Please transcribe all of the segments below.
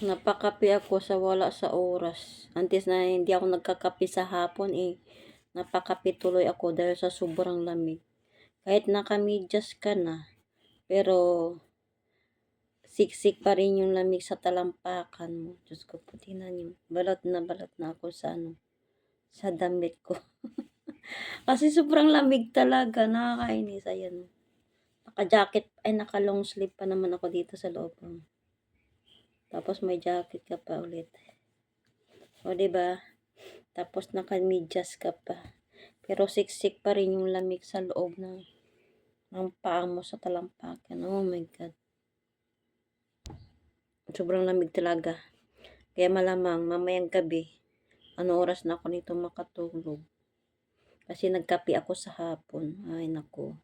Napakape ako sa wala sa oras. Antes na hindi ako nagkakape sa hapon eh. Napakape tuloy ako dahil sa sobrang lamig. Kahit nakamedyas ka na, pero siksik pa rin yung lamig sa talampakan mo. Diyos ko po, tingnan niyo. Balat na ako sa sa damit ko. Kasi sobrang lamig talaga, nakakainis. Ayan. Naka-jacket, ay naka-long sleeve pa naman ako dito sa loob. Tapos may jacket ka pa ulit. O, diba? Tapos naka-medyas ka pa. Pero siksik pa rin yung lamig sa loob ng paa mo sa talampakan. Oh my God. Sobrang lamig talaga. Kaya malamang mamayang gabi, ano oras na ako nito makatulog. Kasi nagkape ako sa hapon. Ay, nako.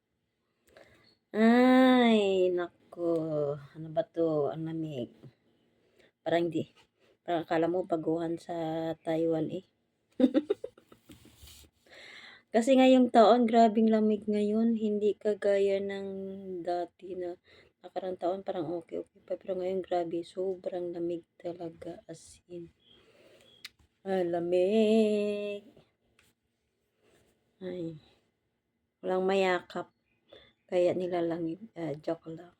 Ay, nako. Ano ba to? Ang lamig. Parang hindi. Parang akala mo baguhan sa Taiwan eh. Kasi ngayong taon, grabing lamig ngayon. Hindi kagaya ng dati na nakarang taon parang okay pa. Pero ngayon grabe, sobrang lamig talaga as in. Ay, lamig. Ay, walang mayakap. Kaya nilalangin. Joke lang.